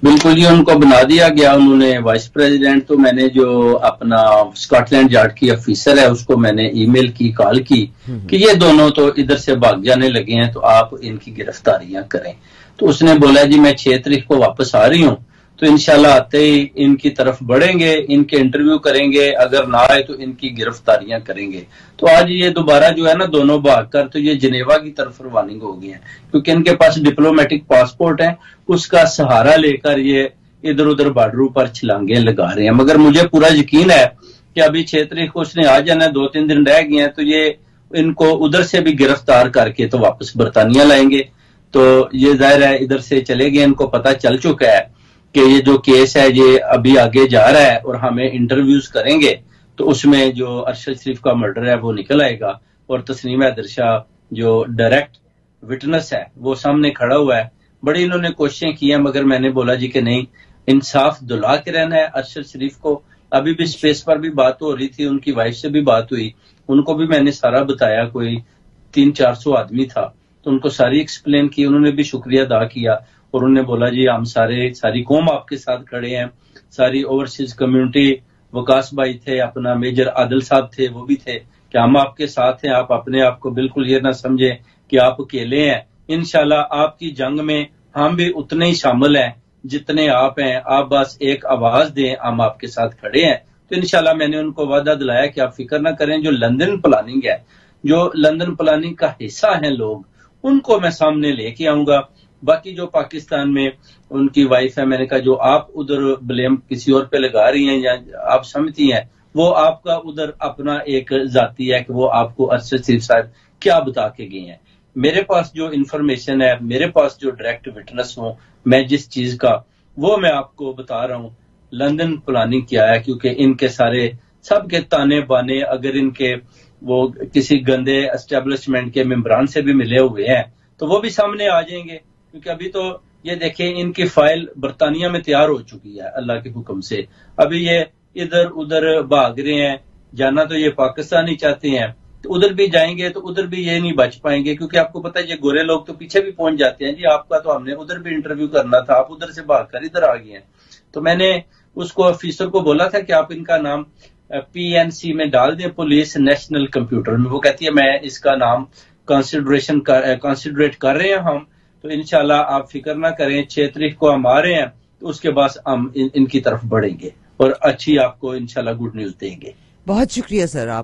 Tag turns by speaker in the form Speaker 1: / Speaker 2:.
Speaker 1: बिल्कुल जी, उनको बना दिया गया, उन्होंने वाइस प्रेसिडेंट। तो मैंने जो अपना स्कॉटलैंड यार्ड की ऑफिसर है उसको मैंने ईमेल की, कॉल की कि ये दोनों तो इधर से भाग जाने लगे हैं, तो आप इनकी गिरफ्तारियां करें। तो उसने बोला जी मैं 6 तारीख को वापस आ रही हूँ, तो इंशाल्लाह आते ही इनकी तरफ बढ़ेंगे, इनके इंटरव्यू करेंगे, अगर ना आए तो इनकी गिरफ्तारियां करेंगे। तो आज ये दोबारा जो है ना दोनों भागकर तो ये जिनेवा की तरफ रवानिंग हो गए हैं, क्योंकि इनके पास डिप्लोमेटिक पासपोर्ट है, उसका सहारा लेकर ये इधर उधर बॉर्डरों पर छलांगे लगा रहे हैं। मगर मुझे पूरा यकीन है कि अभी 6 तारीख को उसने आ जाना, 2-3 दिन रह गए हैं, तो ये इनको उधर से भी गिरफ्तार करके तो वापस बरतानिया लाएंगे। तो ये जाहिर है इधर से चले गए, इनको पता चल चुका है कि ये जो केस है ये अभी आगे जा रहा है और हमें इंटरव्यूज करेंगे तो उसमें जो अरशद शरीफ का मर्डर है वो निकल आएगा, और तस्नीम हैदर शाह जो डायरेक्ट विटनेस है वो सामने खड़ा हुआ है। बड़ी इन्होंने कोशिशें की हैं, मगर मैंने बोला जी कि नहीं, इंसाफ दुला के रहना है अरशद शरीफ को। अभी भी स्पेस पर भी बात हो रही थी, उनकी वाइफ से भी बात हुई, उनको भी मैंने सारा बताया, कोई 300-400 आदमी था तो उनको सारी एक्सप्लेन की, उन्होंने भी शुक्रिया अदा किया और उन्होंने बोला जी हम सारी कौम आपके साथ खड़े हैं, सारी ओवरसीज कम्युनिटी, वकास भाई थे, अपना मेजर आदिल साहब थे, वो भी थे कि हम आपके साथ हैं, आप अपने आप को बिल्कुल ये ना समझें कि आप अकेले हैं। इंशाल्लाह आपकी जंग में हम भी उतने ही शामिल हैं जितने आप हैं, आप बस एक आवाज दें, हम आपके साथ खड़े हैं। तो इंशाल्लाह मैंने उनको वादा दिलाया कि आप फिक्र ना करें, जो लंदन प्लानिंग है, जो लंदन प्लानिंग का हिस्सा हैं लोग, उनको मैं सामने लेके आऊंगा। बाकी जो पाकिस्तान में उनकी वाइफ है, मैंने कहा जो आप उधर ब्लेम किसी और पे लगा रही हैं या आप समझती हैं, वो आपका उधर अपना एक जाती है कि वो आपको अरशद शरीफ साहब क्या बता के गए हैं। मेरे पास जो इन्फॉर्मेशन है, मेरे पास जो डायरेक्ट विटनेस हूं मैं जिस चीज का, वो मैं आपको बता रहा हूं। लंदन प्लानिंग किया है, क्योंकि इनके सारे सबके ताने बाने अगर इनके वो किसी गंदे एस्टेब्लिशमेंट के मेंबरान से भी मिले हुए हैं तो वो भी सामने आ जाएंगे। क्योंकि अभी तो ये देखें इनकी फाइल बरतानिया में तैयार हो चुकी है अल्लाह के हुक्म से, अभी ये इधर उधर भाग रहे हैं। जाना तो ये पाकिस्तान ही चाहते हैं, तो उधर भी जाएंगे तो उधर भी ये नहीं बच पाएंगे, क्योंकि आपको पता है ये गोरे लोग तो पीछे भी पहुंच जाते हैं जी, आपका तो हमने उधर भी इंटरव्यू करना था, आप उधर से भागकर इधर आ गए हैं। तो मैंने उसको ऑफिसर को बोला था कि आप इनका नाम PNC में डाल दें, पुलिस नेशनल कंप्यूटर में। वो कहती है मैं इसका नाम कंसिडरेट कर रहे हैं हम, तो इंशाल्लाह आप फिक्र ना करें, 6 तारीख को हम आ रहे हैं, तो उसके बाद हम इनकी तरफ बढ़ेंगे और अच्छी आपको इंशाल्लाह गुड न्यूज देंगे।
Speaker 2: बहुत शुक्रिया सर आप